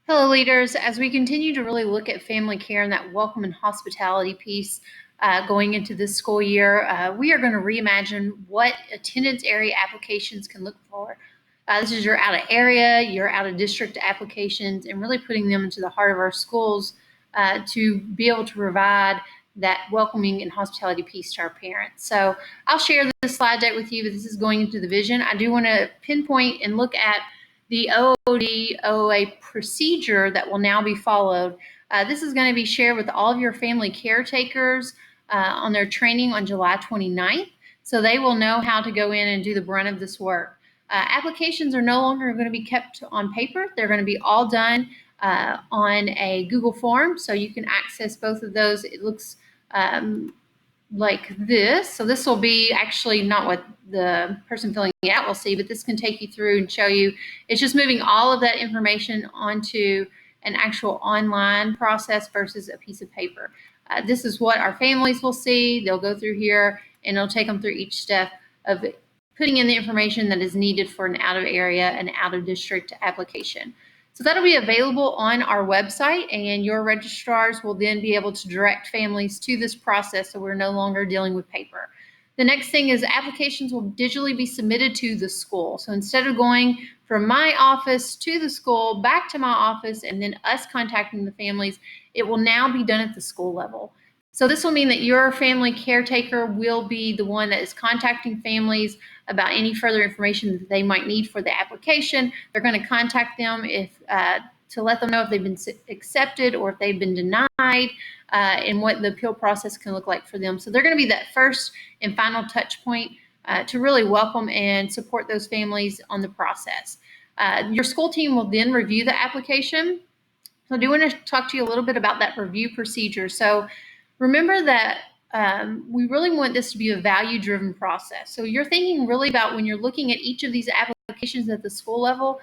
Hello, leaders. As we continue to really look at family care and that welcome and hospitality piece going into this school year, we are going to reimagine what attendance area applications can look for. This is your out of area, your out of district applications, and really putting them into the heart of our schools to be able to provide that welcoming and hospitality piece to our parents. So I'll share this slide deck with you, but this is going into the vision. I do want to pinpoint and look at the OOD OA procedure that will now be followed. This is going to be shared with all of your family caretakers on their training on July 29th, so they will know how to go in and do the brunt of this work. Applications are no longer going to be kept on paper. They're going to be all done on a Google form, so you can access both of those. It looks like this. So this will be actually not what the person filling it out will see, but this can take you through and show you. It's just moving all of that information onto an actual online process versus a piece of paper. This is what our families will see. They'll go through here and it'll take them through each step of putting in the information that is needed for an out of area and out of district application. So that'll be available on our website, and your registrars will then be able to direct families to this process, so we're no longer dealing with paper. The next thing is applications will digitally be submitted to the school. So instead of going from my office to the school, back to my office, and then us contacting the families, it will now be done at the school level. So this will mean that your family caretaker will be the one that is contacting families about any further information that they might need for the application. They're going to contact them to let them know if they've been accepted or if they've been denied, and what the appeal process can look like for them. So they're going to be that first and final touch point to really welcome and support those families on the process. Your school team will then review the application. So I do want to talk to you a little bit about that review procedure. So remember that we really want this to be a value-driven process. So you're thinking really about when you're looking at each of these applications at the school level,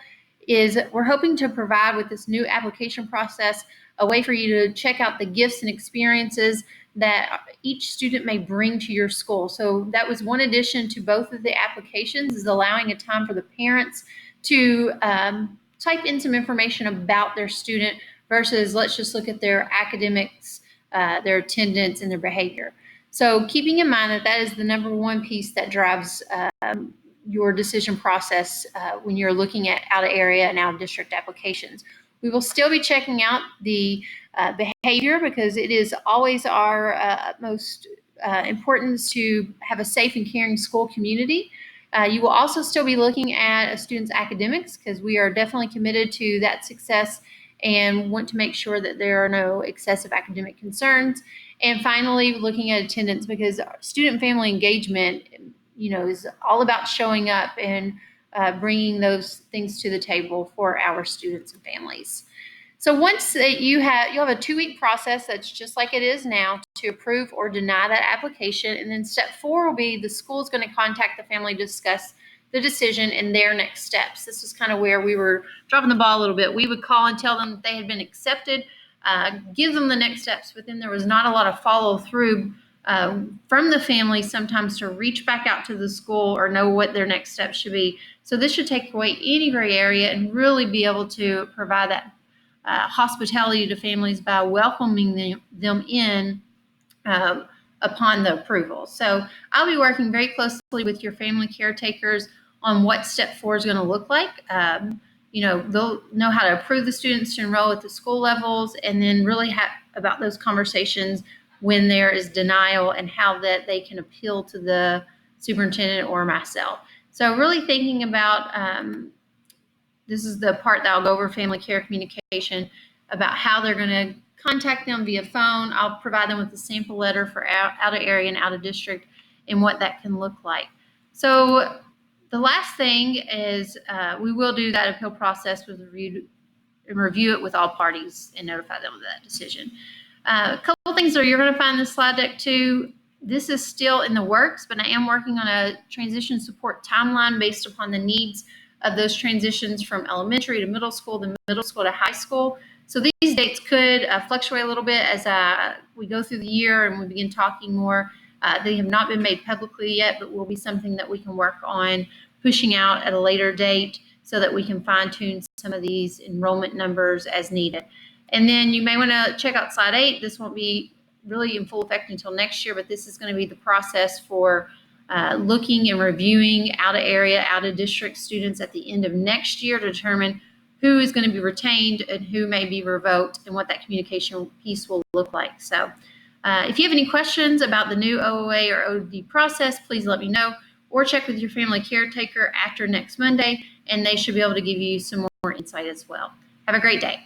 is we're hoping to provide with this new application process a way for you to check out the gifts and experiences that each student may bring to your school. So that was one addition to both of the applications, is allowing a time for the parents to type in some information about their student versus let's just look at their academics, their attendance, and their behavior. So keeping in mind that that is the number one piece that drives your decision process when you're looking at out of area and out of district applications. We will still be checking out the behavior, because it is always our utmost importance to have a safe and caring school community. You will also still be looking at a student's academics, because we are definitely committed to that success and want to make sure that there are no excessive academic concerns. And finally, looking at attendance, because student family engagement, is all about showing up and bringing those things to the table for our students and families. So once you'll have a 2-week process that's just like it is now to approve or deny that application. And then step 4 will be the school is going to contact the family to discuss the decision and their next steps. This is kind of where we were dropping the ball a little bit. We would call and tell them that they had been accepted, give them the next steps, but then there was not a lot of follow through from the family sometimes to reach back out to the school or know what their next steps should be. So this should take away any gray area and really be able to provide that hospitality to families by welcoming them in upon the approval. So I'll be working very closely with your family caretakers on what step 4 is going to look like. They'll know how to approve the students to enroll at the school levels, and then really have about those conversations when there is denial and how that they can appeal to the superintendent or myself. So really thinking about this is the part that I'll go over family care communication, about how they're going to contact them via phone. I'll provide them with a sample letter for out of area and out of district and what that can look like. So the last thing is we will do that appeal process with review it with all parties and notify them of that decision. A couple things that you're going to find in this slide deck too. This is still in the works, but I am working on a transition support timeline based upon the needs of those transitions from elementary to middle school, then middle school to high school. So these dates could fluctuate a little bit as we go through the year and we begin talking more. They have not been made publicly yet, but will be something that we can work on pushing out at a later date so that we can fine tune some of these enrollment numbers as needed. And then you may want to check out slide 8. This won't be really in full effect until next year, but this is going to be the process for looking and reviewing out of area, out of district students at the end of next year to determine who is going to be retained and who may be revoked and what that communication piece will look like. So if you have any questions about the new OOA or OD process, please let me know, or check with your family caretaker after next Monday, and they should be able to give you some more insight as well. Have a great day.